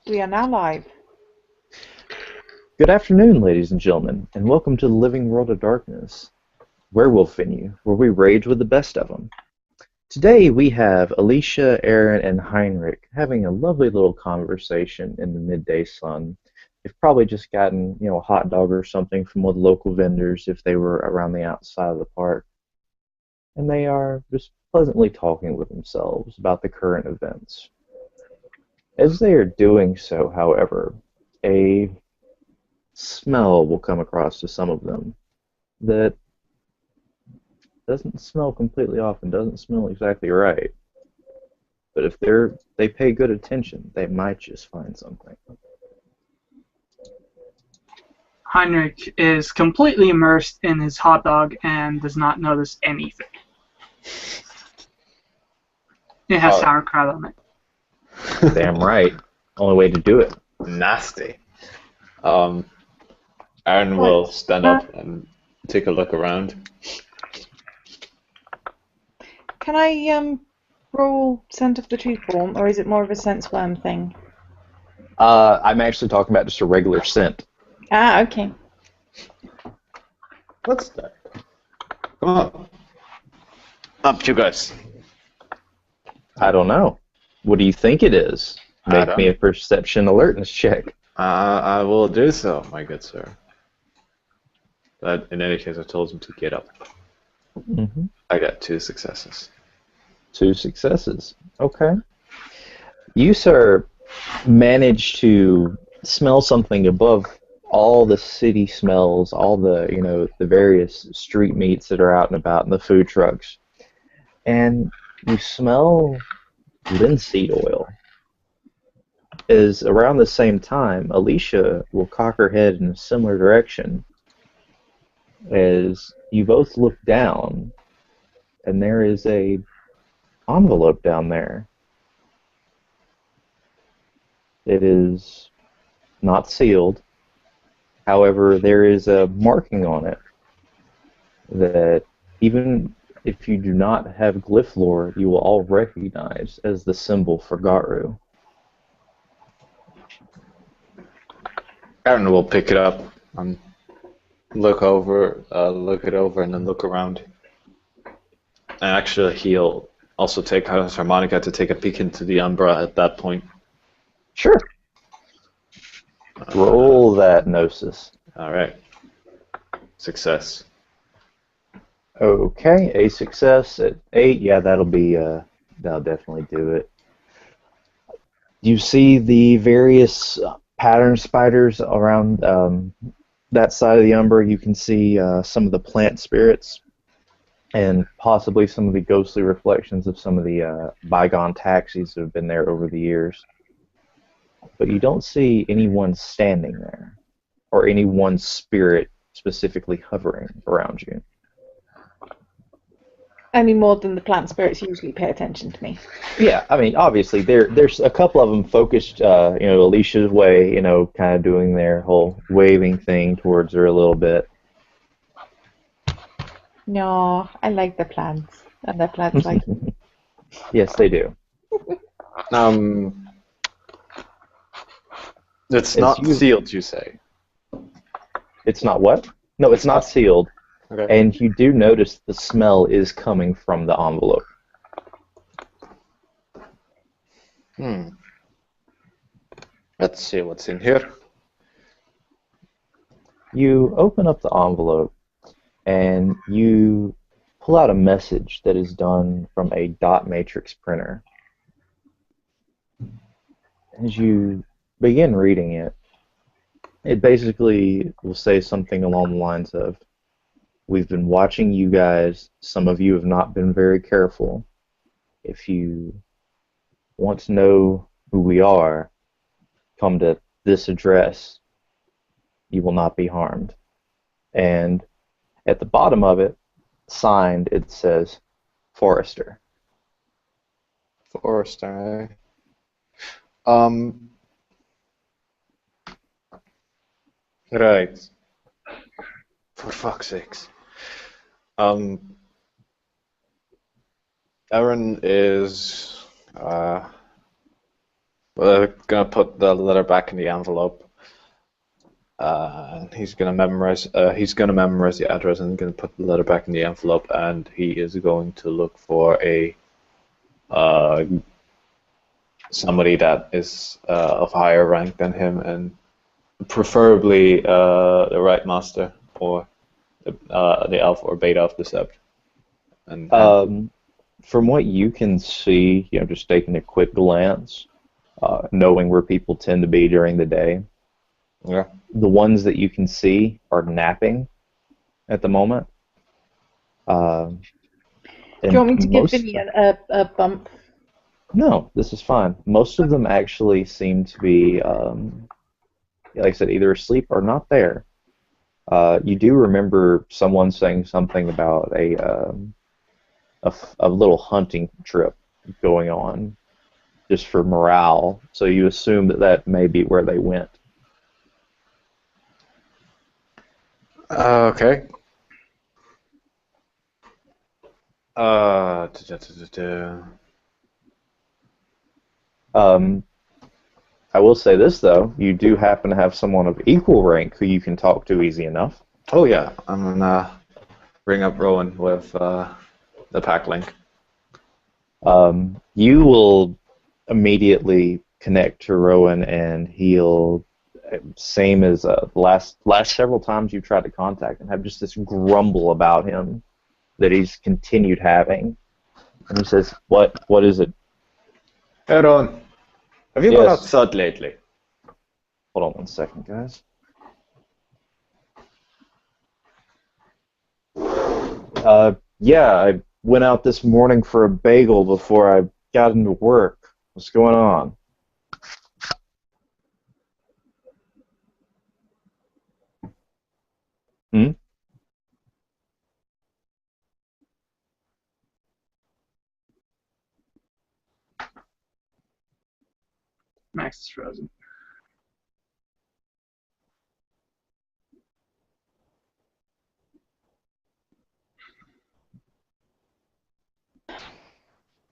We are now live. Good afternoon, ladies and gentlemen, and welcome to the Living World of Darkness, Werewolf Venue, where we rage with the best of them. Today we have Alicia, Aaron, and Heinrich having a lovely little conversation in the midday sun. They've probably just gotten, a hot dog or something from one of the local vendors if they were around the outside of the park. And they are just pleasantly talking with themselves about the current events. As they are doing so, however, a smell will come across to some of them that doesn't smell completely off and doesn't smell exactly right. But if they pay good attention, they might just find something. Heinrich is completely immersed in his hot dog and does not notice anything. It has sauerkraut on it. Damn right. Only way to do it. Nasty. Aaron will stand up and take a look around. Can I roll scent of the tree form, or is it more of a sense worm thing? I'm actually talking about just a regular scent. Ah, okay. What's that? Come on. Up you guys. I don't know. What do you think it is? Make me a perception alertness check. I will do so, my good sir. But in any case, I told him to get up. Mm-hmm. I got 2 successes. 2 successes. Okay. You, sir, managed to smell something above all the city smells, all the, the various street meats that are out and about and the food trucks. And you smell linseed oil. Is around the same time, Alicia will cock her head in a similar direction as you both look down, and there is a envelope down there. It is not sealed. However, there is a marking on it that even if you do not have glyph lore, you will all recognize as the symbol for Garu. Aaron will pick it up and look it over, and then look around. And actually, he'll also take out his harmonica to take a peek into the umbra at that point. Sure. Roll that gnosis. All right. Success. Okay, a success at 8. Yeah, that'll definitely do it. You see the various pattern spiders around that side of the Umbra. You can see some of the plant spirits and possibly some of the ghostly reflections of some of the bygone taxis that have been there over the years. But you don't see anyone standing there or any one spirit specifically hovering around you. Any more than the plant spirits usually pay attention to me. Yeah, I mean, obviously, there's a couple of them focused, Alicia's way, kind of doing their whole waving thing towards her a little bit. No, I like the plants, and the plants like me. Yes, they do. It's not sealed, you say? It's not what? No, it's not sealed. Okay. And you do notice the smell is coming from the envelope. Let's see what's in here. You open up the envelope, and you pull out a message that is done from a dot matrix printer. As you begin reading it, it basically will say something along the lines of, "We've been watching you guys. Some of you have not been very careful. If you want to know who we are, come to this address. You will not be harmed." And at the bottom of it, signed, it says, Forrester. Forrester, right. For fuck's sakes. Aaron is Gonna put the letter back in the envelope. He's gonna memorize. He's gonna memorize the address and gonna put the letter back in the envelope. And he is going to look for a somebody that is of higher rank than him, and preferably the right master or the alpha or beta of the sept. And From what you can see, just taking a quick glance, knowing where people tend to be during the day, yeah. the ones that you can see are napping at the moment. Do you want me to give Vinny a bump? No, this is fine. Most of them actually seem to be, like I said, either asleep or not there. You do remember someone saying something about a little hunting trip going on just for morale, so you assume that may be where they went. Okay. I will say this, though. You do happen to have someone of equal rank who you can talk to easy enough. Oh yeah, I'm gonna bring up Rowan with the pack link. You will immediately connect to Rowan, and he'll, same as last several times you've tried to contact him, have just this grumble about him that he's continued having. And he says, "What is it?" Hey Rowan, have you Yes. gone outside lately? Hold on one second, guys. Yeah, I went out this morning for a bagel before I got into work. What's going on? Hmm? Max is frozen.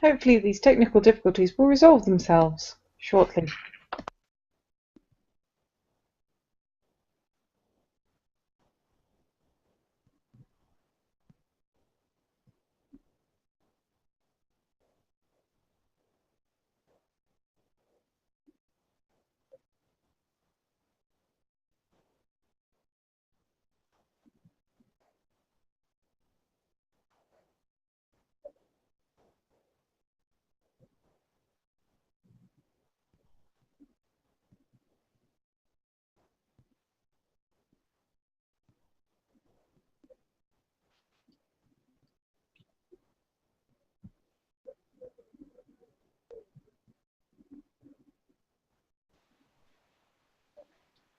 Hopefully these technical difficulties will resolve themselves shortly.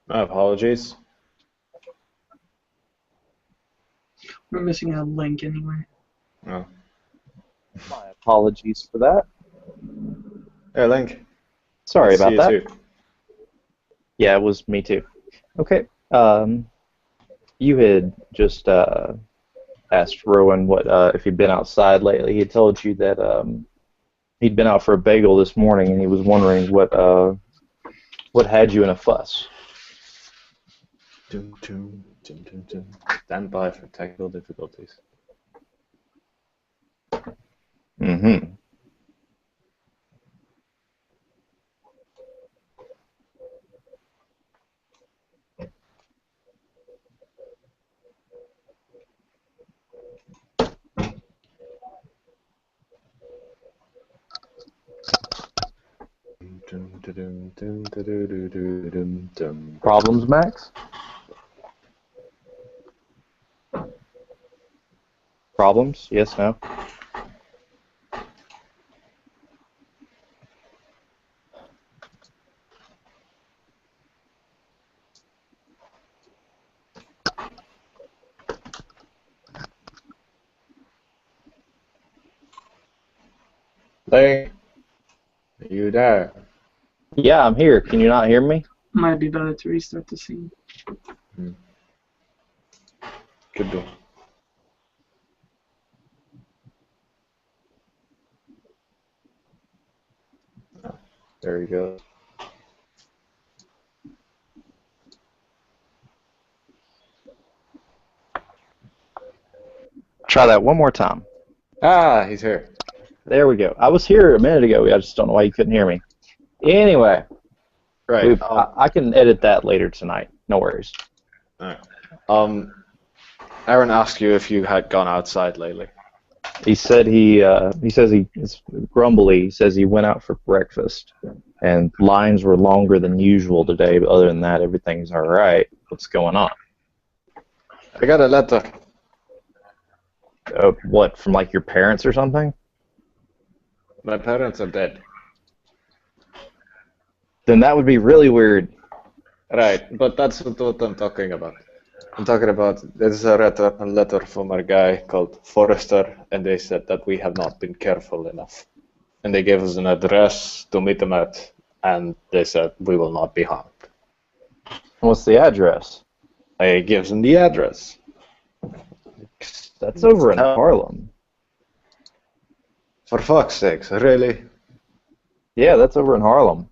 My apologies. We're missing a link anyway. Oh. My apologies for that. Hey Link. Sorry See about you that. too. Yeah, it was me too. Okay. You had just asked Rowan what if he'd been outside lately. He told you that he'd been out for a bagel this morning, and he was wondering what had you in a fuss. Dum, dum, dum, dum, dum. Stand by for technical difficulties. Mm-hmm. Dum, dum, dum, dum, dum, dum, dum, dum. Problems, Max? Problems? Yes, no? Link, are you there? Yeah, I'm here. Can you not hear me? Might be better to restart the scene. Could be. There you go. try that one more time. Ah, he's here. There we go. I was here a minute ago. I just don't know why you couldn't hear me. Anyway, Right. I can edit that later tonight. No worries. Alright. Aaron asked you if you had gone outside lately. He said he says it's grumbly. He says he went out for breakfast, and lines were longer than usual today. But other than that, everything's all right. What's going on? I got a letter. What, from like your parents or something? My parents are dead. Then that would be really weird. Right, but that's what I'm talking about. I'm talking about there's a letter from a guy called Forrester, and they said that we have not been careful enough. And they gave us an address to meet them at, and they said we will not be harmed. What's the address? I gives them the address. That's over in Harlem. For fuck's sakes, really? Yeah, that's over in Harlem.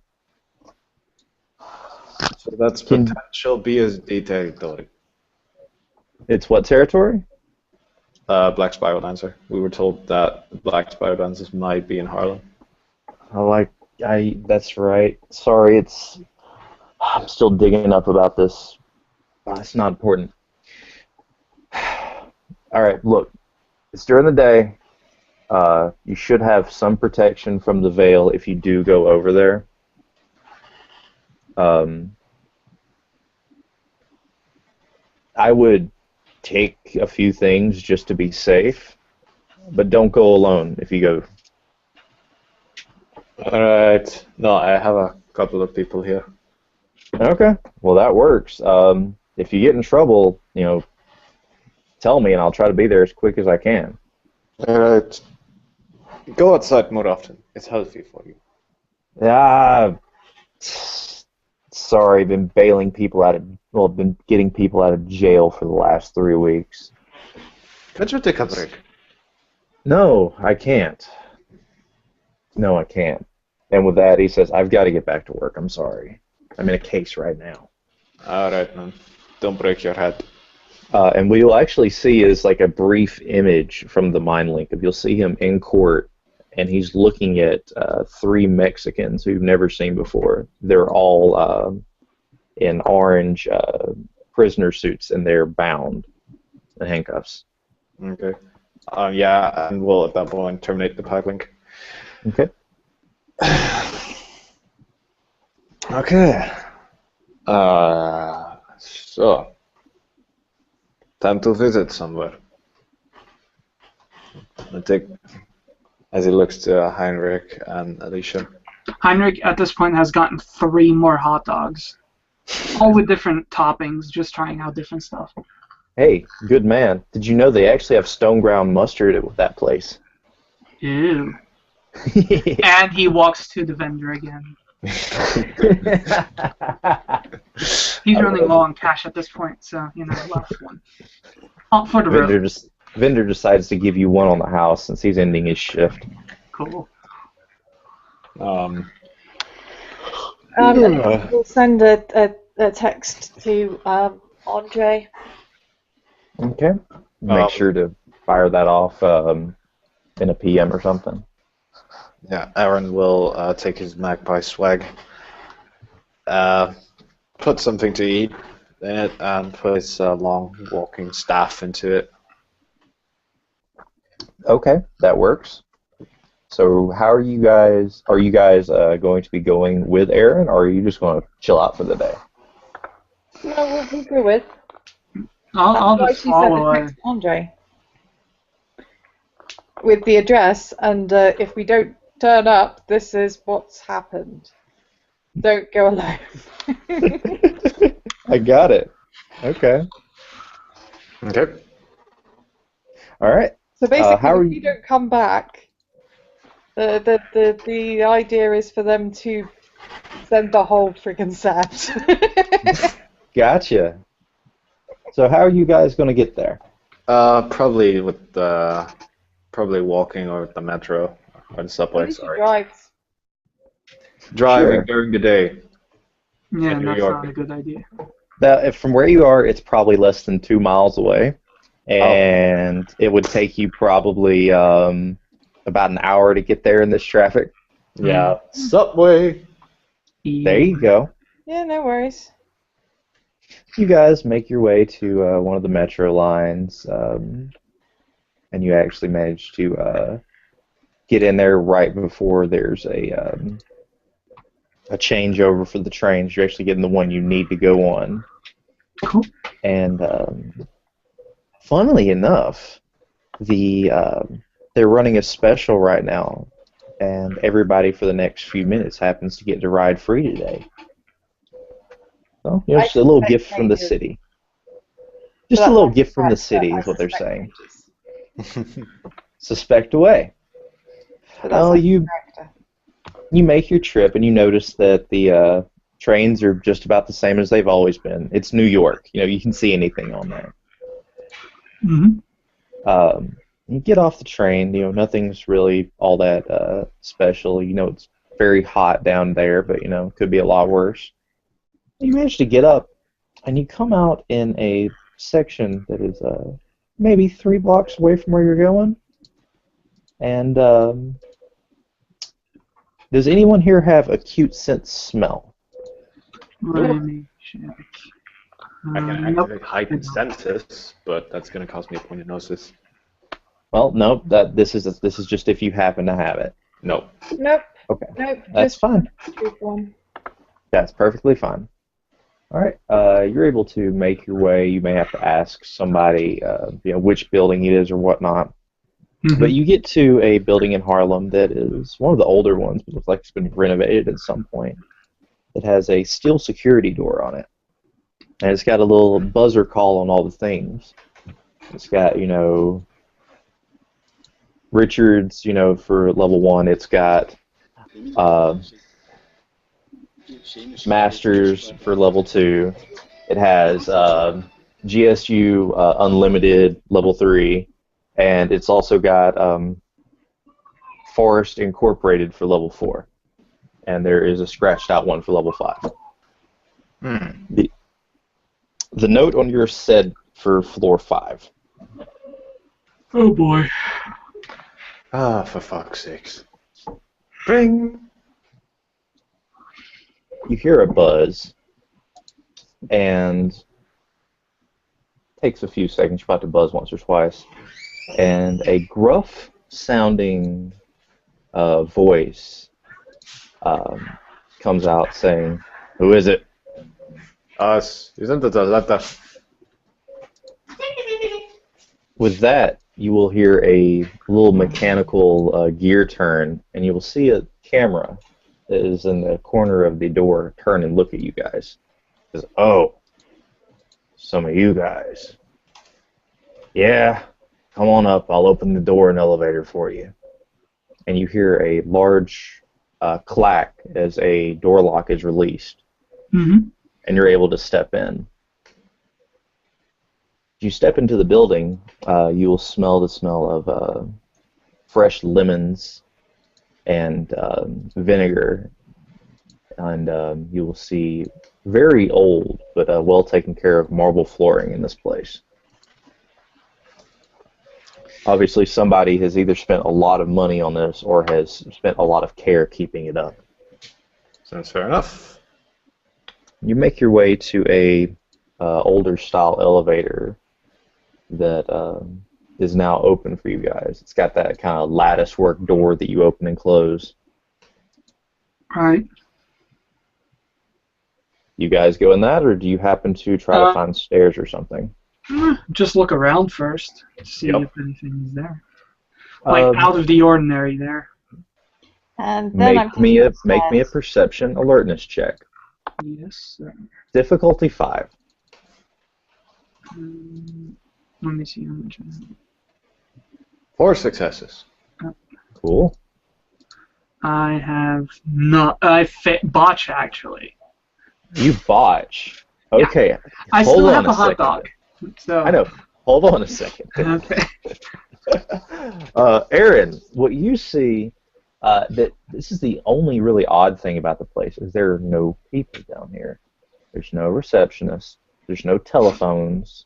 So that's potential BSD territory. It's what territory? Black Spiral Dancer. We were told that Black Spiral Dancers might be in Harlem. That's right. Sorry, I'm still digging up about this. It's not important. All right, look, it's during the day. You should have some protection from the veil if you do go over there. I would take a few things just to be safe, but don't go alone if you go. Alright. No, I have a couple of people here. Okay, well that works. If you get in trouble, tell me and I'll try to be there as quick as I can. Alright. Go outside more often. It's healthy for you. Sorry, been been getting people out of jail for the last 3 weeks. Can't you take a break? No, I can't. No, I can't. And with that, he says, I've got to get back to work. I'm sorry. I'm in a case right now. Alright, man. Don't break your head. And what you'll actually see is like a brief image from the mind link. You'll see him in court, and he's looking at 3 Mexicans who you've never seen before. They're all in orange prisoner suits, and they're bound in handcuffs. Okay. Yeah, and we'll at that point terminate the pipe link. Okay. Okay. So, time to visit somewhere. I take, as he looks to Heinrich and Alicia. Heinrich at this point has gotten 3 more hot dogs, all with different toppings, just trying out different stuff. Hey, good man. Did you know they actually have stone ground mustard at that place? Ew. And he walks to the vendor again. He's running low on cash at this point, so last one. For the road. Vendor decides to give you one on the house since he's ending his shift. Cool. We'll send a text to Andre. Okay. Make sure to fire that off in a PM or something. Yeah, Aaron will take his magpie swag, put something to eat in it, and put his long walking staff into it. Okay, that works. So how are you guys? Are you guys going to be going with Aaron, or are you just going to chill out for the day? No, we'll go with. I'll just follow her. Andre. With the address, and if we don't turn up, this is what's happened. Don't go alone. I got it. Okay. Okay. All right. So basically, if you don't come back, the idea is for them to send the whole friggin' set. Gotcha. So how are you guys going to get there? Probably with probably walking or with the metro or the subway. Sorry. Drives. Driving during the day. Yeah, in New that's York. not a good idea. From where you are, it's probably less than 2 miles away. and it would take you probably about an hour to get there in this traffic. Yeah. Subway. There you go. Yeah, no worries. You guys make your way to one of the metro lines, and you actually manage to get in there right before there's a changeover for the trains. You're actually getting the one you need to go on. Cool. And funnily enough, they're running a special right now, and everybody for the next few minutes happens to get to ride free today. So, you know, just a little gift from the city. Just a little gift from the city is what they're saying. Suspect away. Well, you make your trip and you notice that the trains are just about the same as they've always been. It's New York. You know, you can see anything on there. Mm-hmm. You get off the train. You know, nothing's really all that special. You know, it's very hot down there, but you know, it could be a lot worse. You manage to get up, and you come out in a section that is maybe 3 blocks away from where you're going. And does anyone here have acute sense smell? Let me check. I can Nope. activate heightened senses, but that's going to cost me a point of gnosis. Well, no. This is just if you happen to have it. No. Nope. Okay. Nope. That's just fine. choose one. That's perfectly fine. All right. You're able to make your way. You may have to ask somebody, you know, which building it is or whatnot. Mm-hmm. But you get to a building in Harlem that is one of the older ones, but looks like it's been renovated at some point. It has a steel security door on it. And it's got a little buzzer call on all the things. It's got, you know, Richards, you know, for level 1. It's got Masters for level 2. It has GSU Unlimited level 3. And it's also got Forest Incorporated for level 4. And there is a scratched out one for level 5. The note on yours said for floor 5. Oh boy. Ah, for fuck's sakes. Bring. You hear a buzz, and it takes a few seconds. You're about to buzz once or twice, and a gruff-sounding voice comes out saying, "Who is it?" Us. Isn't it that? With that, you will hear a little mechanical gear turn, and you will see a camera that is in the corner of the door turn and look at you guys. It says, "Oh, some of you guys. Yeah, come on up. I'll open the door and elevator for you." And you hear a large clack as a door lock is released, Mm-hmm. and you're able to step in. If you step into the building, you will smell the smell of fresh lemons and vinegar, and you will see very old but well taken care of marble flooring in this place. Obviously, somebody has either spent a lot of money on this or has spent a lot of care keeping it up. Sounds fair enough. You make your way to a older style elevator that is now open for you guys. It's got that kind of lattice work door that you open and close. Right. You guys go in that, or do you happen to try to find stairs or something? Just look around first, see Yep. if anything's there. Like out of the ordinary there. And then Make me a perception alertness check. Yes, sir. Difficulty 5. Let me see how much I have. 4 successes. Cool. I have not. Botch actually. You botch. Okay. I Hold still on have a a hot second. dog. So. I know. Hold on a second. Okay. Aaron, what you see, that this is the only really odd thing about the place, is there are no people down here. There's no receptionist. There's no telephones.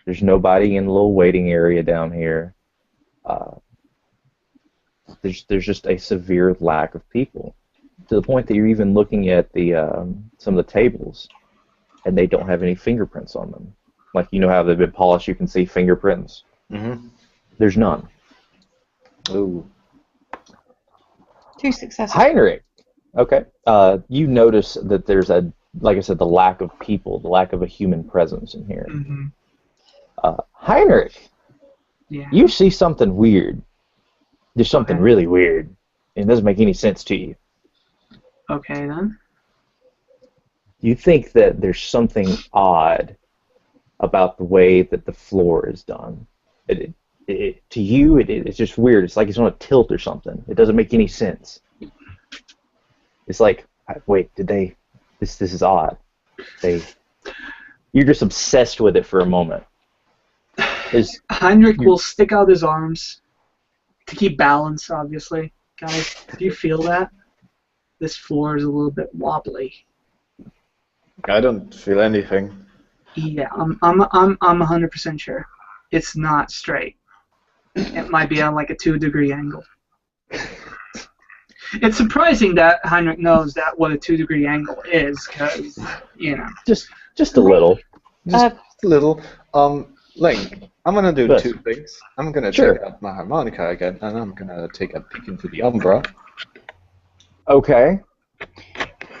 There's nobody in the little waiting area down here. There's just a severe lack of people, to the point that you're even looking at the some of the tables, and they don't have any fingerprints on them. Like, you know how they've been polished, you can see fingerprints. Mm-hmm. There's none. Ooh. 2 successes. Heinrich. Okay. You notice that there's like I said, the lack of people, the lack of a human presence in here. Mm-hmm. Heinrich, Yeah. you see something weird. There's something Okay. really weird. And it doesn't make any sense to you. Okay then. You think that there's something odd about the way that the floor is done. To you, it's just weird. It's like it's on a tilt or something. It doesn't make any sense. It's like, wait, did they? This is odd. You're just obsessed with it for a moment. Heinrich will stick out his arms to keep balance, obviously. Guys, do you feel that? This floor is a little bit wobbly. I don't feel anything. Yeah, I'm 100% sure. It's not straight. It might be on like a 2-degree angle. It's surprising that Heinrich knows that what a 2-degree angle is, because, you know. Just a little. Just a little. Link, I'm gonna do Yes. 2 things. I'm gonna Sure. take out my harmonica again, and I'm gonna take a peek into the umbra. Okay.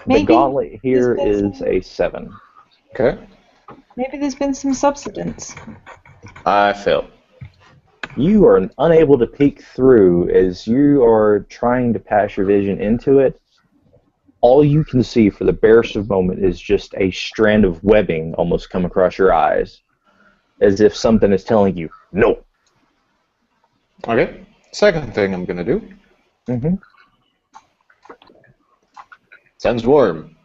Maybe the gauntlet here this is a 7. Okay. Maybe there's been some subsidence. I failed. You are unable to peek through as you are trying to pass your vision into it. All you can see for the barest of moment is just a strand of webbing almost come across your eyes, as if something is telling you, no. Okay. Second thing I'm gonna do. Mm-hmm. Sense worm.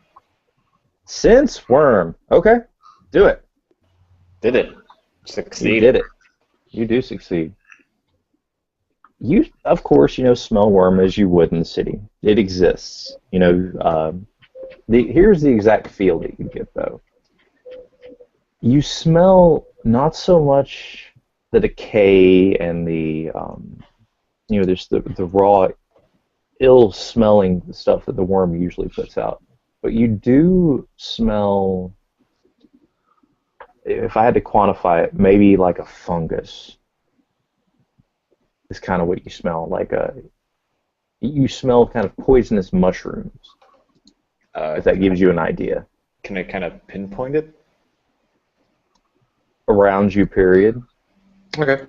Sense worm. Okay, do it. Did it. You Succeed. did it. You do succeed. You, of course, smell worm as you would in the city. It exists. Here's the exact feel that you get, though. You smell not so much the decay and there's the raw, ill-smelling stuff that the worm usually puts out. But you do smell, if I had to quantify it, maybe like a fungus. Is kind of what you smell. You smell kind of poisonous mushrooms. If that gives you an idea. Can I kind of pinpoint it? Around you, period. Okay.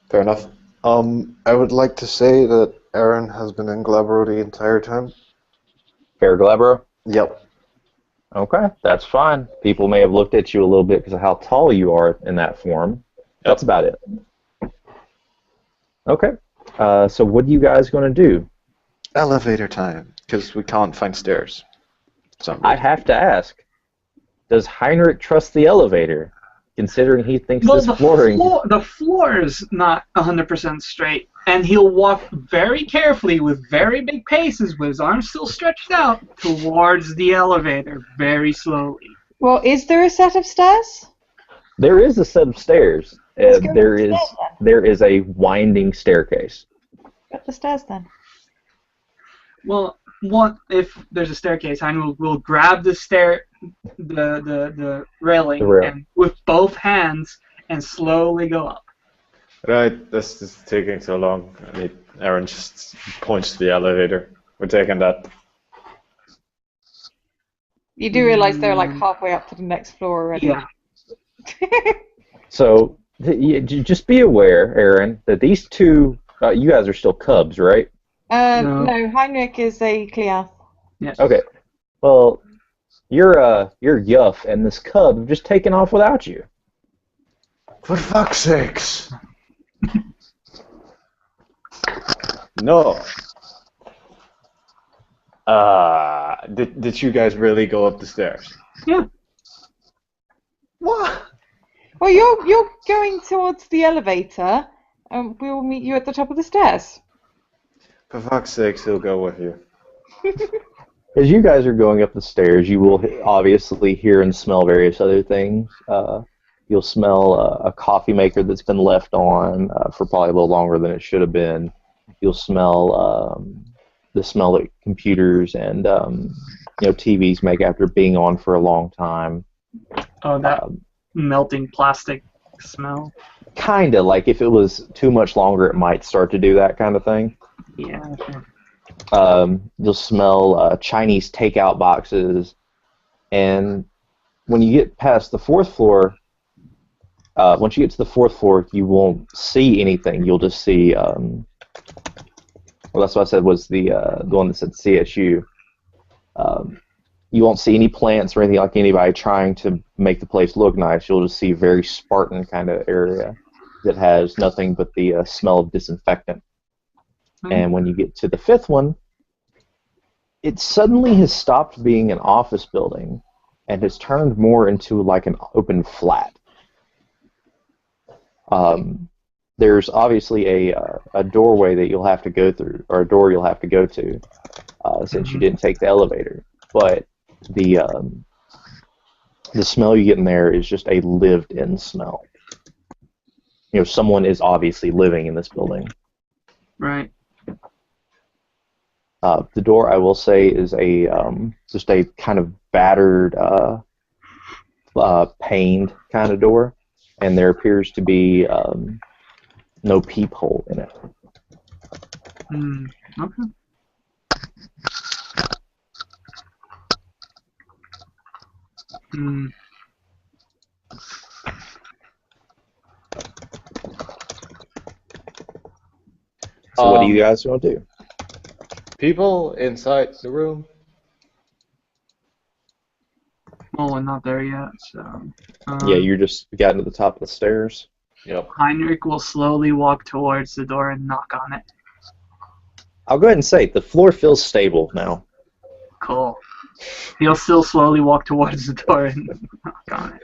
Fair enough. I would like to say that Aaron has been in Glabro the entire time. Fair Glabro? Yep. Okay, that's fine. People may have looked at you a little bit because of how tall you are in that form. That's about it. Okay, so what are you guys going to do? Elevator time, because we can't find stairs. I have to ask, does Heinrich trust the elevator, considering he thinks Well, this the flooring... the floor is not 100% straight, and he'll walk very carefully with very big paces with his arms still stretched out towards the elevator, very slowly. Well, is there a set of stairs? There is a set of stairs. Let's go There upstairs, is then. there is a winding staircase. Up the stairs then. Well, if there's a staircase, Heinrich will grab the the railing, The rail. and with both hands and slowly go up. Right, this is taking so long. Aaron just points to the elevator. We're taking that. You do realise they're like halfway up to the next floor already. Yeah. So just be aware, Aaron, that these two, you guys are still cubs, right? No, Heinrich is a Cleath. Yes. Okay. Well, you're Yuff, and this cub have just taken off without you. For fuck's sakes! No. Did you guys really go up the stairs? Yeah. What? Well, you're going towards the elevator, and we will meet you at the top of the stairs. For fuck's sakes, he'll go with you. As you guys are going up the stairs, you will obviously hear and smell various other things. You'll smell a coffee maker that's been left on for probably a little longer than it should have been. You'll smell the smell that computers and TVs make after being on for a long time. Oh, that melting plastic smell. Kinda, like if it was too much longer, it might start to do that kind of thing. Yeah, sure. You'll smell Chinese takeout boxes, and when you get past the fourth floor, once you get to the fourth floor, you won't see anything. You'll just see. Well, that's what I said was the one that said CSU. You won't see any plants or anything like anybody trying to make the place look nice. You'll just see a very Spartan kind of area that has nothing but the smell of disinfectant. And when you get to the fifth one, it suddenly has stopped being an office building and has turned more into like an open flat. There's obviously a doorway that you'll have to go through, or a door you'll have to go to, since you didn't take the elevator. But the smell you get in there is just a lived-in smell. Someone is obviously living in this building. Right. The door, I will say, is just a kind of battered, paned kind of door, and there appears to be no peephole in it. Okay. So what do you guys want to do? People inside the room? Well, we're not there yet, so... Yeah, you're just gotten to the top of the stairs. Yep. Heinrich will slowly walk towards the door and knock on it. I'll go ahead and say, the floor feels stable now. Cool. He'll still slowly walk towards the door and knock on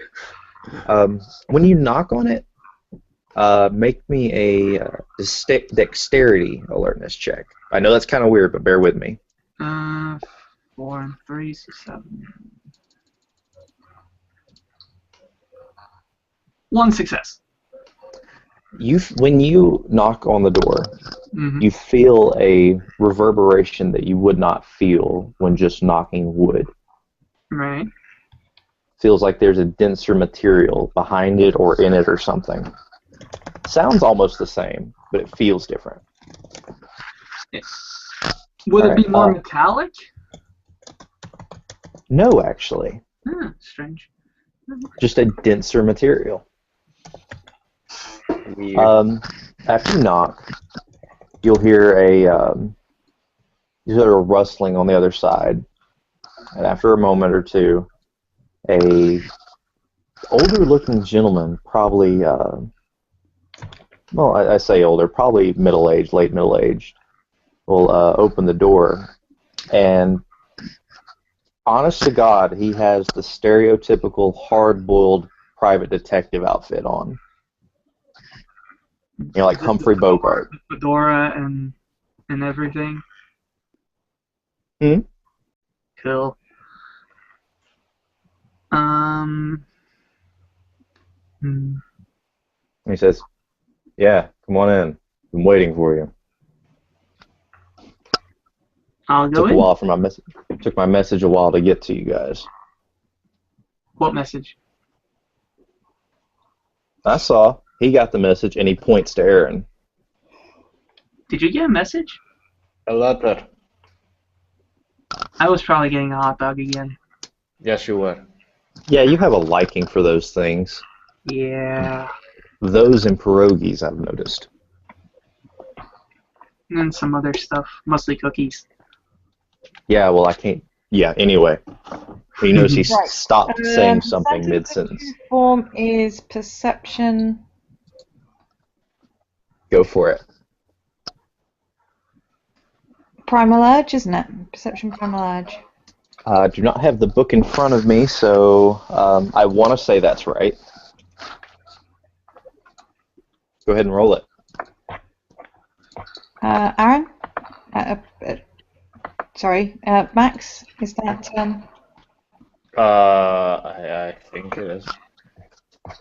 it. When you knock on it, make me a dexterity alertness check. I know that's kind of weird, but bear with me. 4 and 3, so 7. 1 success. When you knock on the door, you feel a reverberation that you would not feel when just knocking wood. Right. Feels like there's a denser material behind it or in it or something. Sounds almost the same, but it feels different. Would it be more metallic? No, actually. Strange. Just a denser material. After you knock, you'll hear a rustling on the other side, and after a moment or two, a older-looking gentleman, probably I say older, probably middle-aged, late middle-aged, will open the door, and honest to God, he has the stereotypical hard-boiled private detective outfit on. Like Humphrey Bogart. Fedora and everything. Cool. He says, "Yeah, come on in. I'm waiting for you." I'll go Took in. a while for my message. Took my message a while to get to you guys. What message? I saw. He got the message, and he points to Aaron. Did you get a message? A letter. I was probably getting a hot dog again. Yes, you were. Yeah, you have a liking for those things. Yeah. Those and pierogies, I've noticed. And some other stuff, mostly cookies. Yeah, well, I can't. Yeah, anyway. He knows he Right. stopped saying something mid-sentence. Form is perception. Go for it. Primal urge, isn't it? Perception primal urge. I do not have the book in front of me, so I want to say that's right. Go ahead and roll it. Aaron? Sorry, Max? Is that... I think it is.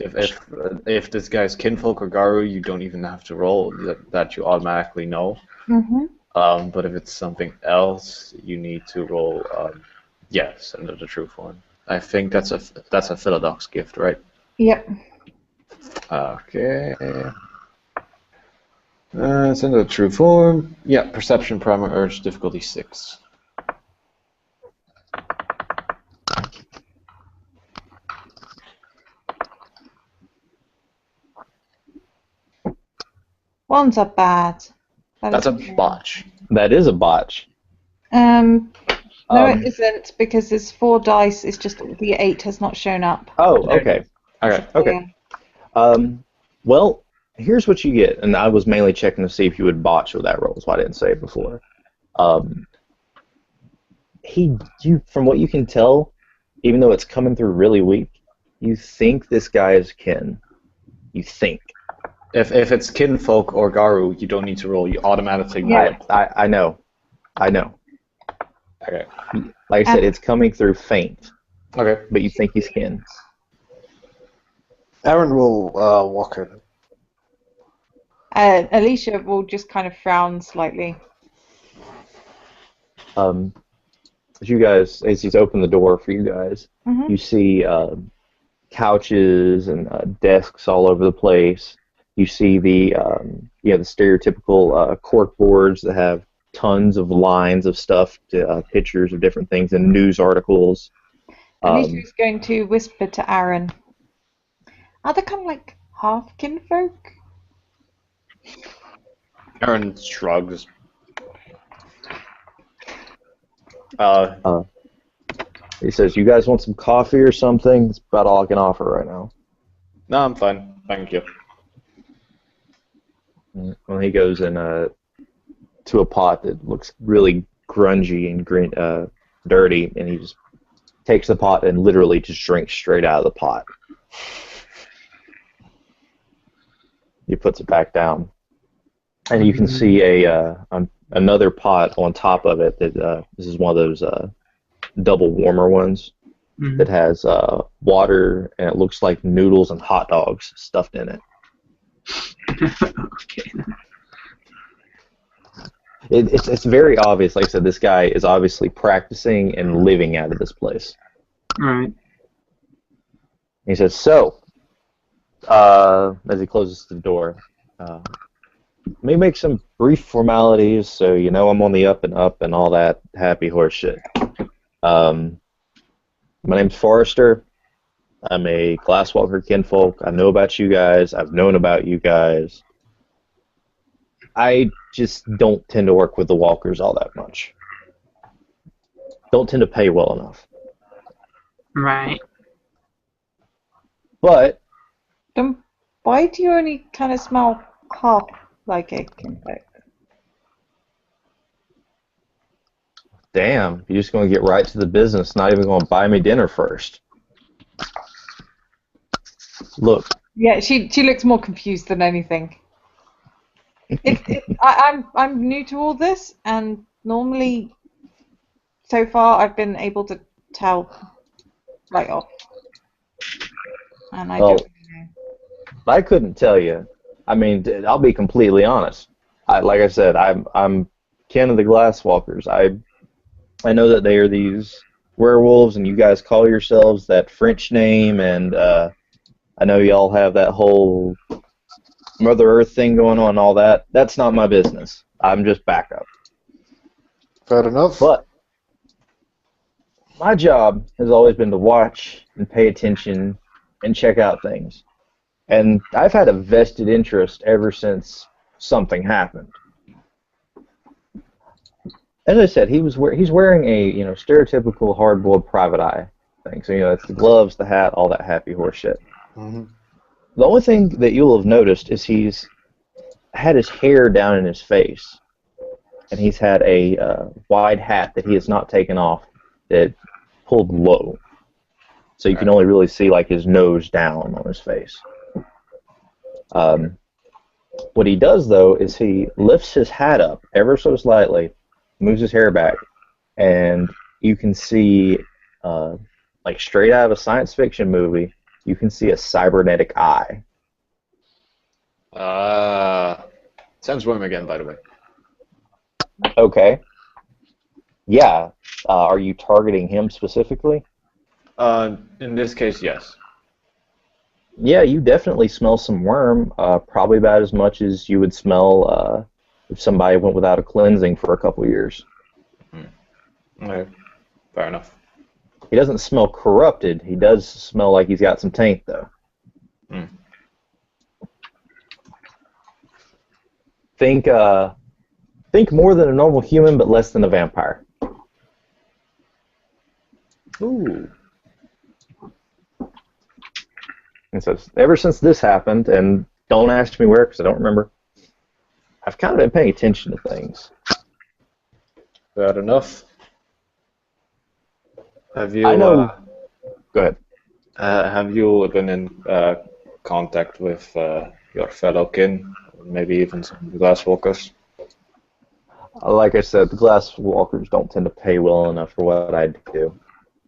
If this guy's kinfolk or Garu, you don't even have to roll that you automatically know. Mhm. But if it's something else, you need to roll. Yes, under the true form. I think that's a Philodox gift, right? Yep. Okay. It's in the true form. Yeah, Perception, Primal Urge, difficulty 6. One's a bad. That's a botch. That is a botch. No, Um, it isn't because there's 4 dice. It's just the 8 has not shown up. Oh, okay. Okay. Okay. Well, here's what you get, and I was mainly checking to see if you would botch with that roll, so I didn't say it before. From what you can tell, even though it's coming through really weak, you think this guy is kin. You think. If it's kinfolk or Garu, you don't need to roll. You automatically know Yeah. it. I know. Okay. Like I said, it's coming through faint, Okay. but you think he's kin. Aaron will walk in. Alicia will just kind of frown slightly. As he's opened the door for you guys, Mhm. you see couches and desks all over the place. You see the stereotypical cork boards that have tons of lines of stuff, pictures of different things, and news articles. Alicia is going to whisper to Aaron. Are they kind of like half kinfolk? Aaron shrugs. He says, "You guys want some coffee or something?" It's about all I can offer right now. No, I'm fine. Thank you. Well, he goes in to a pot that looks really grungy and green, dirty, and he just takes the pot and literally just drinks straight out of the pot. He puts it back down, and you can see another pot on top of it. That this is one of those double warmer ones that has water, and it looks like noodles and hot dogs stuffed in it. Okay. It's very obvious. Like I said, this guy is obviously practicing and living out of this place. Right. He says, "So," as he closes the door, let me make some brief formalities so you know I'm on the up and all that happy horse shit. My name's Forrester. I'm a Glasswalker kinfolk. I know about you guys. I've known about you guys. I just don't tend to work with the walkers all that much. Don't tend to pay well enough. Right. But Then why do you only kind of smell half like a kinfolk? damn, you're just going to get right to the business, not even going to buy me dinner first. Look. Yeah, she looks more confused than anything. I'm new to all this, and normally, so far, I've been able to tell right off. And I don't know. I couldn't tell you. I mean, I'll be completely honest. Like I said, I'm kin of the Glasswalkers. I know that they are these werewolves, and you guys call yourselves that French name, and I know y'all have that whole Mother Earth thing going on and all that. That's not my business. I'm just backup. Fair enough. But my job has always been to watch and pay attention and check out things. And I've had a vested interest ever since something happened. As I said, he's wearing a stereotypical hard-boiled private eye thing. So it's the gloves, the hat, all that happy horse shit. Mm-hmm. The only thing that you'll have noticed is he's had his hair down in his face, and he's had a wide hat that he has not taken off that pulled low. So you can only really see like his nose down on his face. What he does though is he lifts his hat up ever so slightly, moves his hair back, and you can see like straight out of a science fiction movie, you can see a cybernetic eye. Sandworm again, by the way. Okay. Yeah. Are you targeting him specifically? In this case, yes. Yeah, you definitely smell some worm. Probably about as much as you would smell if somebody went without a cleansing for a couple years. Okay, fair enough. He doesn't smell corrupted. He does smell like he's got some taint, though. Hmm. Think more than a normal human, but less than a vampire. Ooh. And so, ever since this happened, and don't ask me where because I don't remember, I've kind of been paying attention to things. Fair enough. Have you? I know. Go ahead. Have you been in contact with your fellow kin, or maybe even some glasswalkers? Like I said, the glass walkers don't tend to pay well enough for what I do.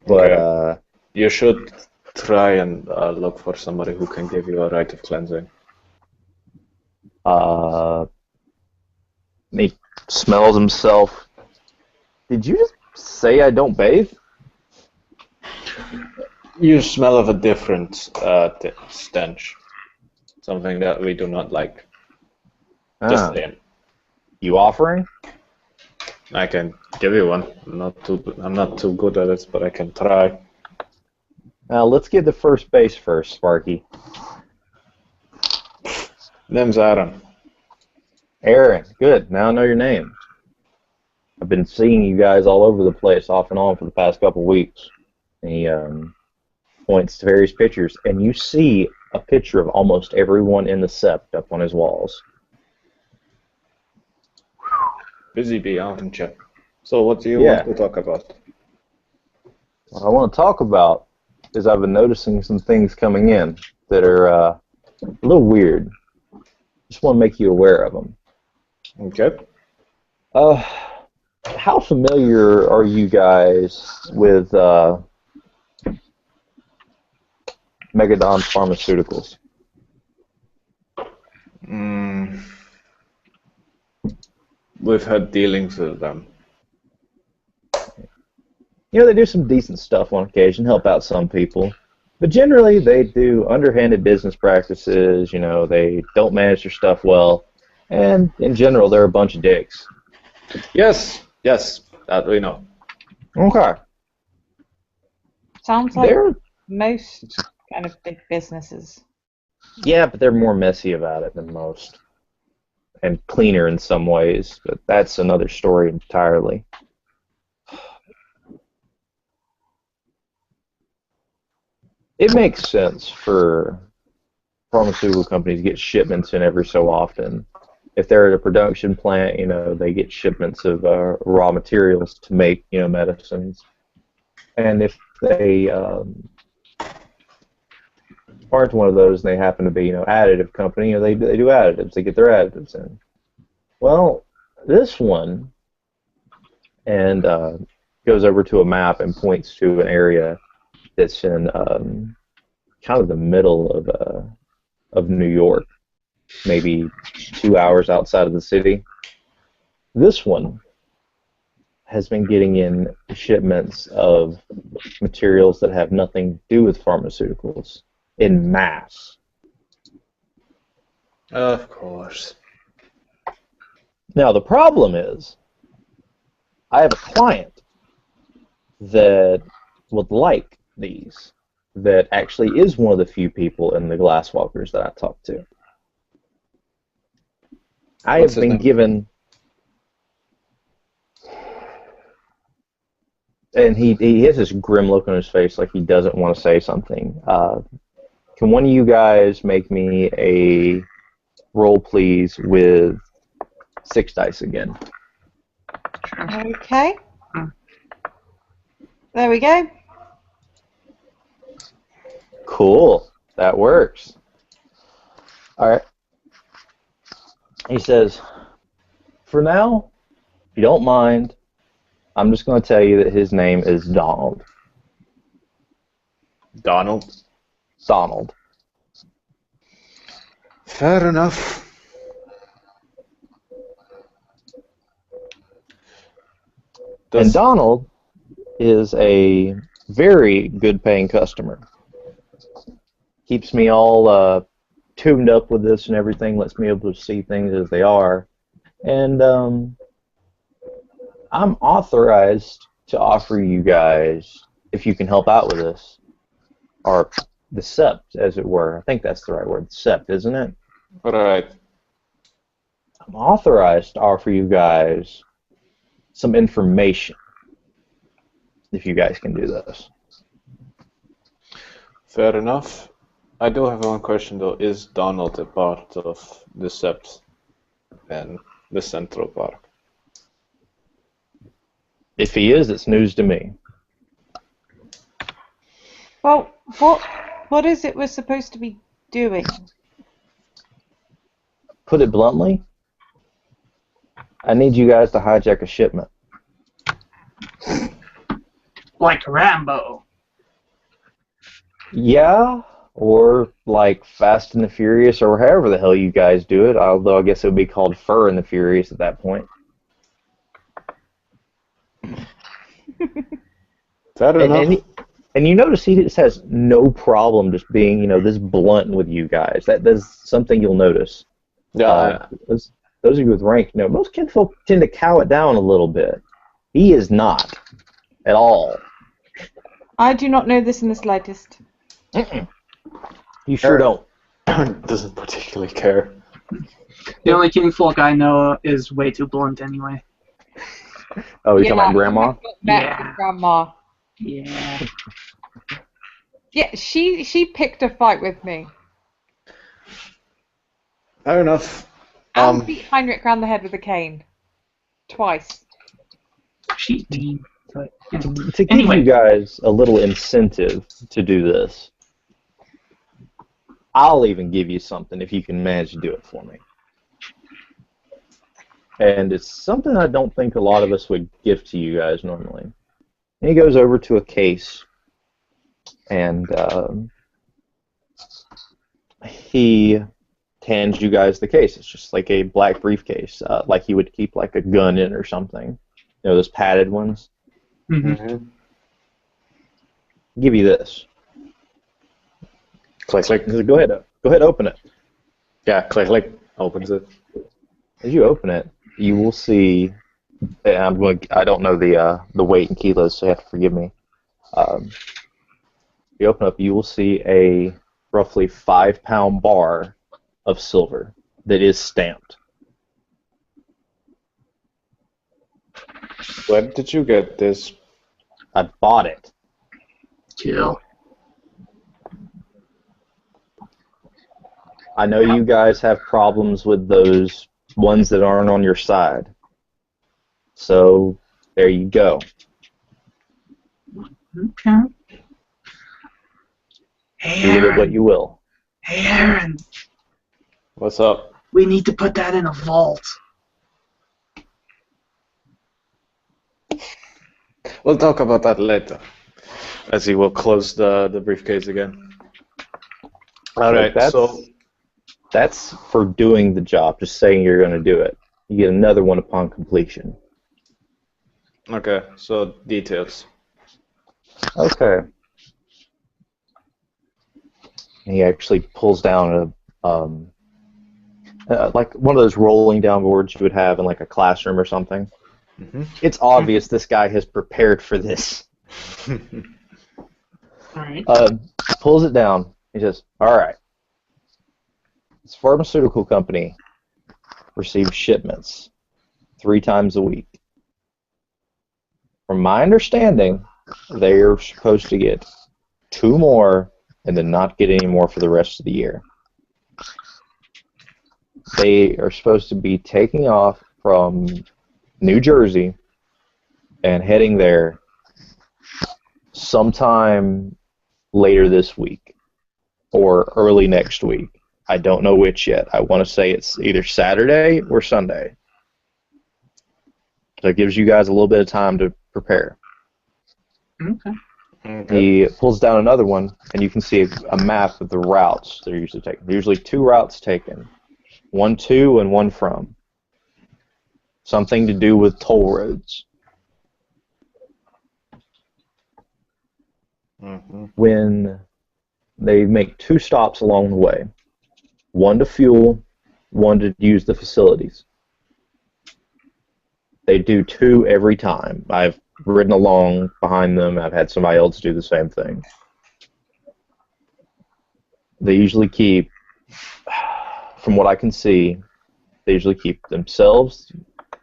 But Okay. You should try and look for somebody who can give you a rite of cleansing. he smells himself. Did you just say I don't bathe? You smell of a different stench, something that we do not like. Just saying. You offering? I can give you one. I'm not too good at it, but I can try. Now let's get the first base first, Sparky. Name's Aaron. Aaron, good. Now I know your name. I've been seeing you guys all over the place, off and on, for the past couple weeks. And he points to various pictures, and you see a picture of almost everyone in the sept up on his walls. Busy bee, aren't you? So what do you Yeah. want to talk about? What I want to talk about is I've been noticing some things coming in that are a little weird. Just want to make you aware of them. Okay. How familiar are you guys with Megadon Pharmaceuticals? We've had dealings with them. You know, they do some decent stuff on occasion, help out some people. But generally, they do underhanded business practices, you know, they don't manage their stuff well, and in general, they're a bunch of dicks. Yes, that we know. Okay. Sounds like They're, most kind of big businesses. yeah, but they're more messy about it than most. And cleaner in some ways, but that's another story entirely. It makes sense for pharmaceutical companies to get shipments in every so often. If they're at a production plant, you know, they get shipments of raw materials to make, you know, medicines. And if they aren't one of those, and they happen to be, you know, additive company, you know, they do additives. They get their additives in. Well, this one, and goes over to a map and points to an area that's in kind of the middle of New York, maybe 2 hours outside of the city. This one has been getting in shipments of materials that have nothing to do with pharmaceuticals in mass. Of course. Now, the problem is, I have a client that would like these, that actually is one of the few people in the Glasswalkers that I talked to. I What's have his been name? given, and he has this grim look on his face like he doesn't want to say something. Can one of you guys make me a roll, please, with 6 dice again? Okay. There we go. Cool. That works. All right. He says, for now, if you don't mind, I'm just going to tell you that his name is Donald. Donald? Donald. Fair enough. And Donald is a very good-paying customer. Keeps me all tuned up with this and everything, lets me able to see things as they are. And I'm authorized to offer you guys, if you can help out with this, or the sept, as it were. I think that's the right word, sept, isn't it? All right. I'm authorized to offer you guys some information, if you guys can do this. Fair enough. I do have one question though. Is Donald a part of the Sept and the Central Park? If he is, it's news to me. Well, what is it we're supposed to be doing? Put it bluntly, I need you guys to hijack a shipment. Like Rambo. Yeah, or like Fast and the Furious, or however the hell you guys do it, although I guess it would be called Fur and the Furious at that point. Fair enough. And you notice he just has no problem just being, you know, this blunt with you guys. That's something you'll notice. Yeah. Those of you with rank, you know, most kinfolk tend to cow it down a little bit. He is not at all. I do not know this in the slightest. You sure don't. Doesn't particularly care. The only kinfolk I know is way too blunt anyway. Oh, you're talking about Grandma? Yeah. Grandma. Yeah. Yeah, she picked a fight with me. Fair enough. And beat Heinrich round the head with a cane. Twice. She's mean. But, you know. To give you guys a little incentive to do this, I'll even give you something if you can manage to do it for me. And it's something I don't think a lot of us would give to you guys normally. And he goes over to a case, and he hands you guys the case. It's just like a black briefcase, like you would keep like a gun in or something. You know, those padded ones. Mm-hmm. Give you this. Click, click. Go ahead, open it. Yeah, click, click. Opens it. As you open it, you will see. I don't know the weight in kilos, so you have to forgive me. You open up, you will see a roughly 5-pound bar of silver that is stamped. Where did you get this? I bought it. Chill. I know you guys have problems with those ones that aren't on your side. So, there you go. Okay. Hey, Do with it what Aaron. you will. Hey, Aaron. What's up? We need to put that in a vault. We'll talk about that later. As he will close the briefcase again. Alright, That's for doing the job, just saying you're going to do it. You get another one upon completion. Okay, so details. Okay. He actually pulls down like one of those rolling down boards you would have in like a classroom or something. Mm-hmm. It's obvious this guy has prepared for this. Alright. Pulls it down. He says, "All right. This pharmaceutical company receives shipments 3 times a week. From my understanding, they are supposed to get 2 more and then not get any more for the rest of the year. They are supposed to be taking off from New Jersey and heading there sometime later this week or early next week. I don't know which yet. I want to say it's either Saturday or Sunday. So it gives you guys a little bit of time to prepare." Okay. Okay. He pulls down another one, and you can see a map of the routes they're usually taken. There's usually 2 routes taken. 1 to and 1 from. Something to do with toll roads. When they make 2 stops along the way, 1 to fuel, 1 to use the facilities. They do 2 every time. I've ridden along behind them. I've had somebody else do the same thing. They usually keep, from what I can see, they usually keep themselves,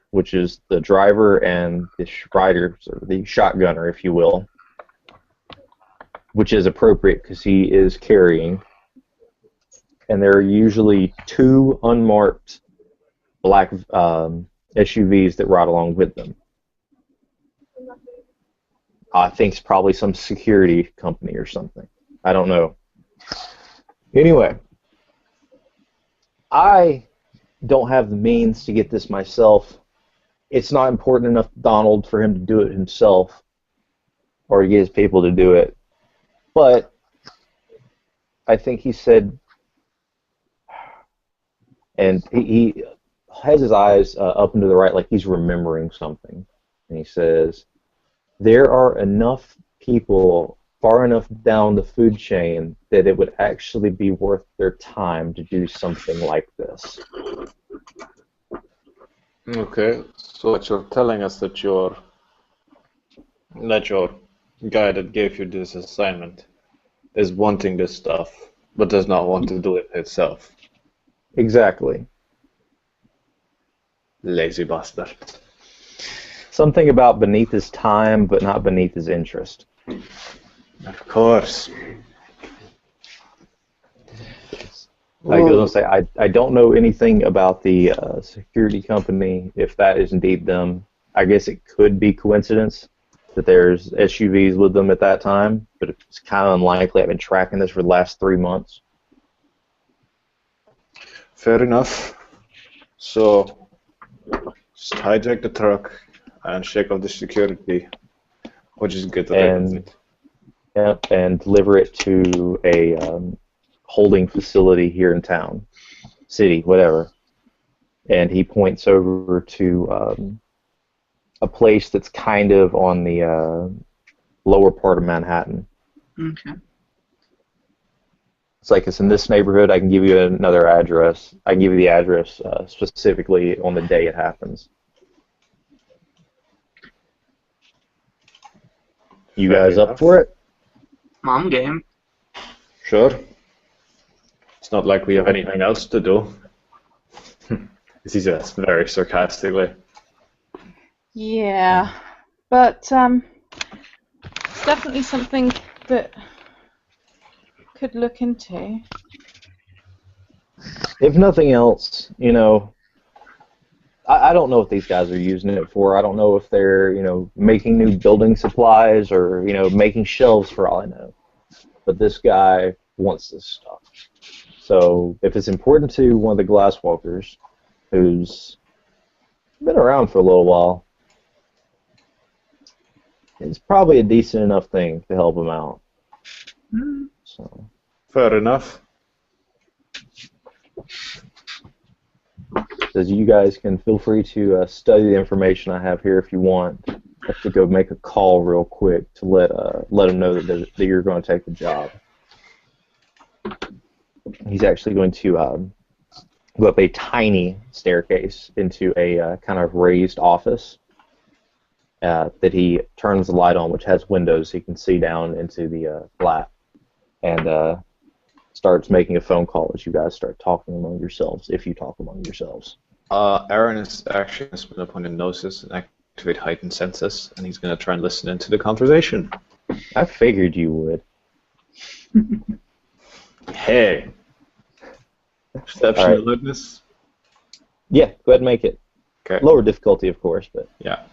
which is the driver and the rider, or the shotgunner, if you will, which is appropriate because he is carrying. And there are usually 2 unmarked black SUVs that ride along with them. I think it's probably some security company or something. I don't know. Anyway, I don't have the means to get this myself. It's not important enough to Donald for him to do it himself or to get his people to do it. But I think he said, and he has his eyes up and to the right like he's remembering something. And he says, there are enough people far enough down the food chain that it would actually be worth their time to do something like this. Okay, so what you're telling us that your guy that gave you this assignment is wanting this stuff, but does not want to do it itself. Exactly. Lazy bastard. Something about beneath his time, but not beneath his interest. Of course. I was going to say, I don't know anything about the security company, if that is indeed them. I guess it could be coincidence that there's SUVs with them at that time, but it's kind of unlikely. I've been tracking this for the last 3 months. Fair enough. So, just hijack the truck and shake off the security, which is good. Yep, and deliver it to a holding facility here in town, city, whatever. And he points over to a place that's kind of on the lower part of Manhattan. Okay. It's like, it's in this neighborhood. I can give you another address. I can give you the address specifically on the day it happens. You guys up for it? Mom game. Sure. It's not like we have anything else to do. He says very sarcastically. Yeah, but it's definitely something that could look into. If nothing else, you know, I don't know what these guys are using it for. I don't know if they're, you know, making new building supplies or, you know, making shelves for all I know. But this guy wants this stuff. So if it's important to one of the glasswalkers who's been around for a little while, it's probably a decent enough thing to help him out. So. Fair enough. Says you guys can feel free to study the information I have here if you want. I have to go make a call real quick to let them know that you're going to take the job. He's actually going to go up a tiny staircase into a kind of raised office that he turns the light on, which has windows so you can see down into the flat, and starts making a phone call as you guys start talking among yourselves, if you talk among yourselves. Aaron is actually going to spin up on hypnosis and activate heightened senses, and he's going to try and listen into the conversation. I figured you would. Hey. Perception All right. alertness? Yeah, go ahead and make it. Okay. Lower difficulty, of course, but Yeah.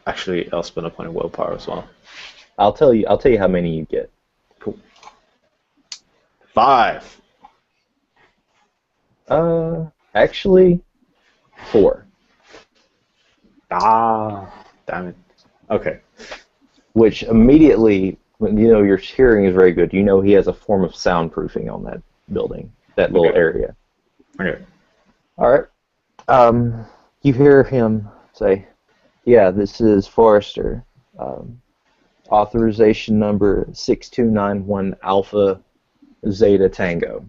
Actually, I'll spin up on willpower as well. I'll tell you how many you get. Cool. 5. Actually, 4. Ah, damn it. Okay. Which immediately when you know your hearing is very good, you know he has a form of soundproofing on that building, that little Okay. area. Okay. All right. You hear him say, "Yeah, this is Forrester. Authorization number 6291 Alpha Zeta Tango.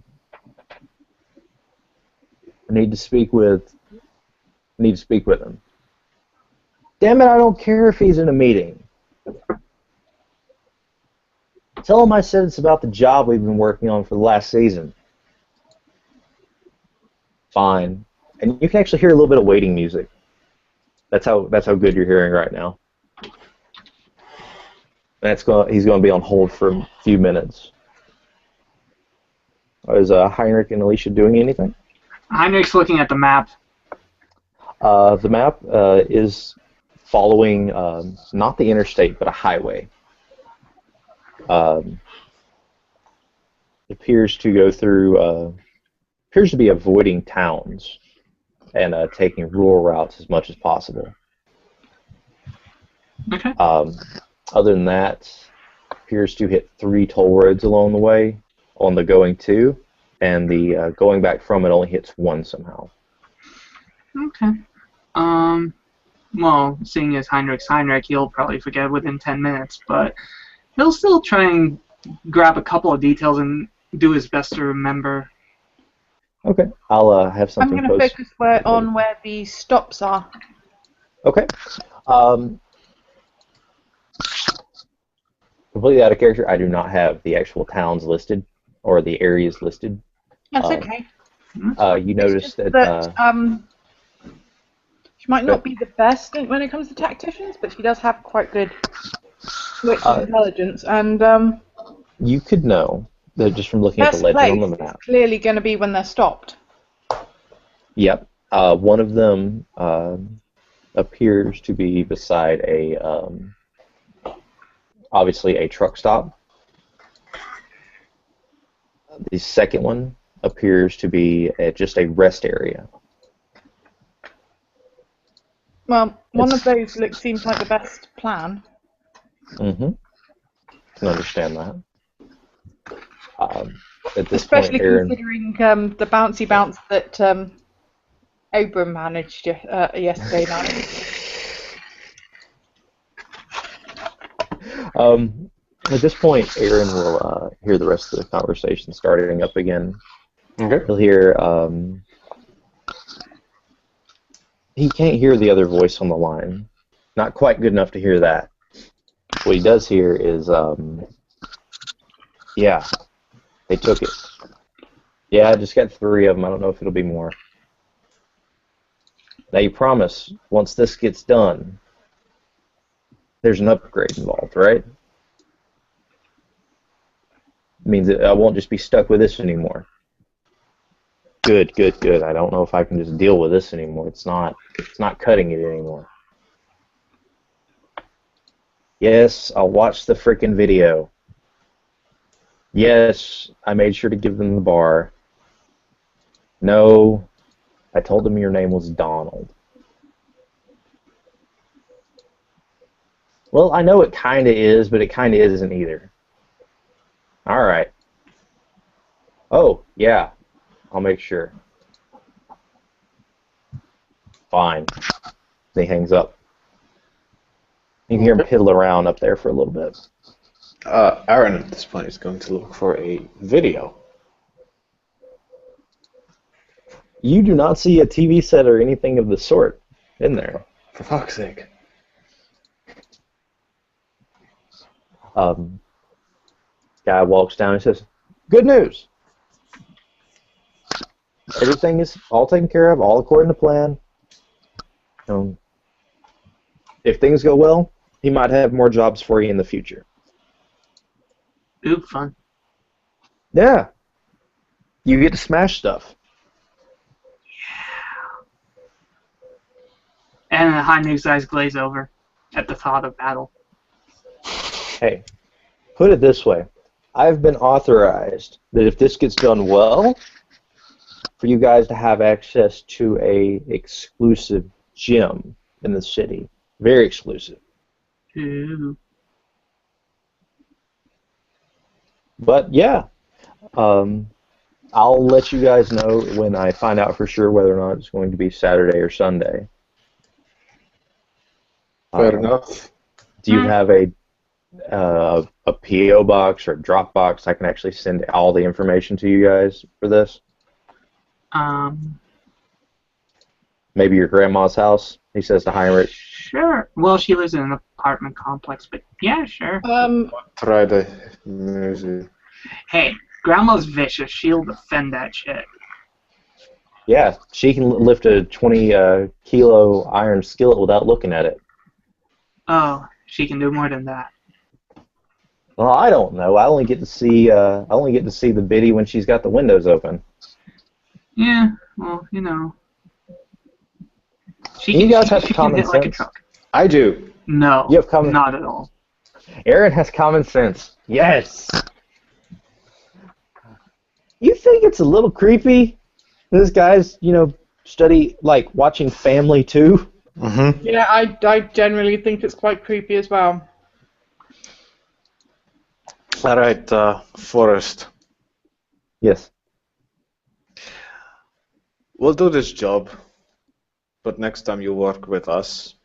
I need to speak with him." Damn it! I don't care if he's in a meeting. Tell him I said it's about the job we've been working on for the last season. Fine. And you can actually hear a little bit of waiting music. That's how good you're hearing right now. He's going to be on hold for a few minutes. Is Heinrich and Alicia doing anything? Heinrich's looking at the map. The map is following not the interstate, but a highway. Appears to go through. Appears to be avoiding towns and taking rural routes as much as possible. Okay. Other than that, appears to hit 3 toll roads along the way on the going to, and the going back from it only hits 1 somehow. Okay. Well, seeing as Heinrich's Heinrich, he'll probably forget within 10 minutes, but he'll still try and grab a couple of details and do his best to remember. Okay, I'll have I'm something going to post. focus on where the stops are. Okay. Completely out of character, I do not have the actual towns listed or the areas listed. That's okay. You notice that she might not be the best when it comes to tacticians, but she does have quite good wit and intelligence. And you could know that just from looking at the best legend on place the map. is clearly going to be when they're stopped. Yep. One of them appears to be beside obviously a truck stop. The second one appears to be just a rest area. Well, one of those seems like the best plan. Mm-hmm. Can understand that. At this Especially point, Aaron, considering the bouncy bounce that Abram managed yesterday night. At this point, Aaron will hear the rest of the conversation starting up again. Okay. He'll hear. He can't hear the other voice on the line. Not quite good enough to hear that. What he does hear is, yeah, they took it. Yeah, I just got 3 of them. I don't know if it'll be more. Now you promise, once this gets done, there's an upgrade involved, right? It means that I won't just be stuck with this anymore. Good, good, good. I don't know if I can just deal with this anymore. It's not cutting it anymore. Yes, I'll watch the frickin' video. Yes, I made sure to give them the bar. No, I told them your name was Donald. Well, I know it kind of is, but it kind of isn't either. All right. Oh, yeah. I'll make sure. Fine. He hangs up. You can hear him piddle around up there for a little bit. Aaron at this point is going to look for a video. You do not see a TV set or anything of the sort in there. For fuck's sake. Guy walks down and says, "Good news. Everything is all taken care of, all according to plan. If things go well, he might have more jobs for you in the future." Ooh, fun. Yeah. You get to smash stuff. And Heinrich's eyes glaze over at the thought of battle. Hey, put it this way. I've been authorized that if this gets done well, for you guys to have access to a exclusive gym in the city. Very exclusive. Ooh. But yeah, um, I'll let you guys know when I find out for sure whether or not it's going to be Saturday or Sunday. Fair Um, enough. do you have a PO box or a Dropbox? I can actually send all the information to you guys for this. Um, Maybe your grandma's house. He says to Heinrich. sure. Well, she lives in an apartment complex, but yeah, sure. Try the music. Hey, Grandma's vicious. She'll defend that shit. Yeah, she can lift a 20 kilo iron skillet without looking at it. Oh, she can do more than that. Well, I don't know. I only get to see the biddy when she's got the windows open. Yeah, well, you know. You guys have She can common hit like a sense. truck. I do. No, You have common. not at all. Aaron has common sense. Yes. You think it's a little creepy? This guy's, study like watching Family too. Mm-hmm. Yeah, I generally think it's quite creepy as well. All right, Forrest. Yes. We'll do this job, but next time you work with us,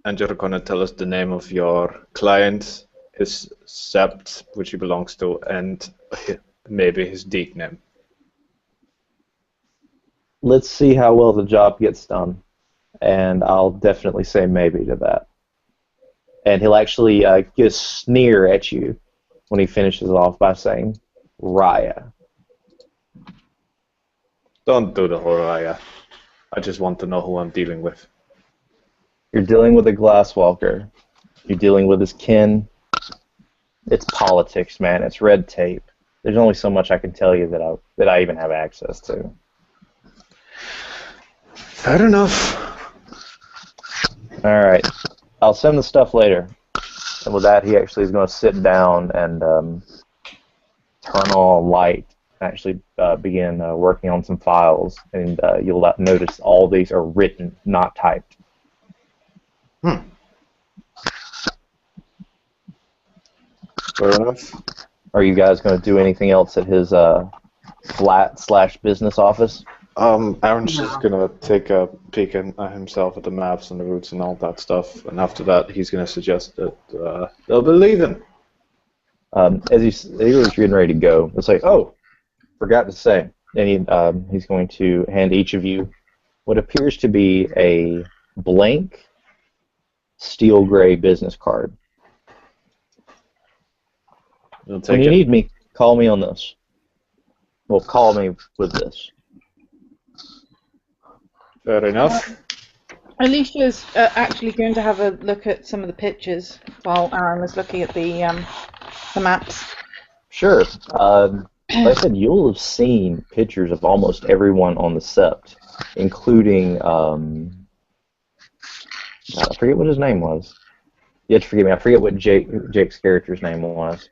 and you're gonna tell us the name of your client, his sept, which he belongs to, and maybe his deed name. Let's see how well the job gets done, and I'll definitely say maybe to that. And he'll actually give a sneer at you when he finishes off by saying, Raya. Don't do the Horaya. I just want to know who I'm dealing with. You're dealing with a glasswalker. You're dealing with his kin. It's politics, man. It's red tape. There's only so much I can tell you that I even have access to. Fair enough. All right. I'll send the stuff later. And with that, he actually is going to sit down and turn on a light and actually begin working on some files. And you'll notice all these are written, not typed. Fair enough. Are you guys going to do anything else at his flat/business office? Aaron's No. just gonna take a peek at himself at the maps and the routes and all that stuff, and after that, he's gonna suggest that they'll be leaving. As he was getting ready to go, it's like, oh, forgot to say. And he's going to hand each of you what appears to be a blank steel gray business card. You'll When take you it. need me, call me on this. Well, call me with this. Fair enough. Alicia's actually going to have a look at some of the pictures while Aaron was looking at the maps. Sure. Like I said, you'll have seen pictures of almost everyone on the sept, including, I forget what his name was. You have to forgive me. I forget what Jake's character's name was.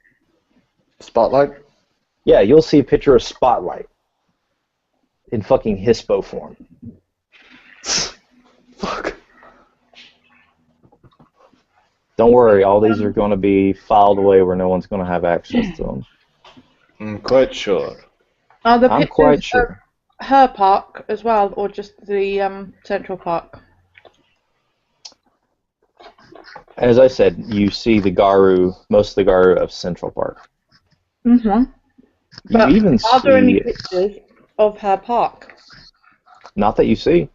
Spotlight. Yeah, you'll see a picture of Spotlight in fucking Hispo form. Fuck. Don't worry, all these are going to be filed away where no one's going to have access to them. I'm quite sure. Are the I'm pictures quite sure. of her park as well, or just the Central Park? As I said, you see the most of the Garu of Central Park. Mm-hmm. You But even are there any see, pictures of her park? not that you see,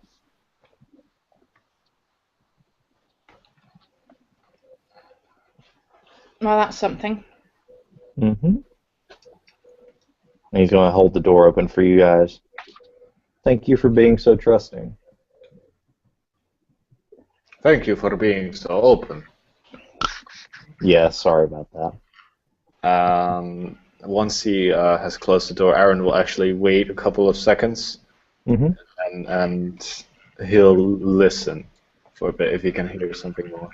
Well, that's something. and he's going to hold the door open for you guys. Thank you for being so trusting. Thank you for being so open. Yeah, sorry about that. Once he has closed the door, Aaron will actually wait a couple of seconds, and he'll listen for a bit if he can hear something more.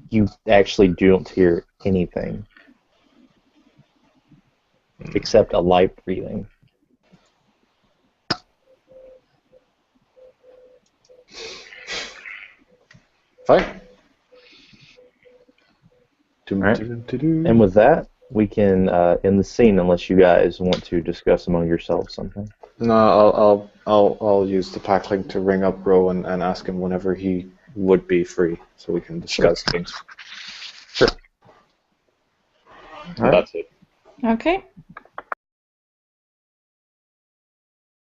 You actually don't hear anything except a light breathing. Fine. Right. And with that, we can end the scene unless you guys want to discuss among yourselves something. No, I'll use the pack link to ring up Rowan and ask him whenever he would be free, so we can discuss things. Sure. So All right. that's it. Okay.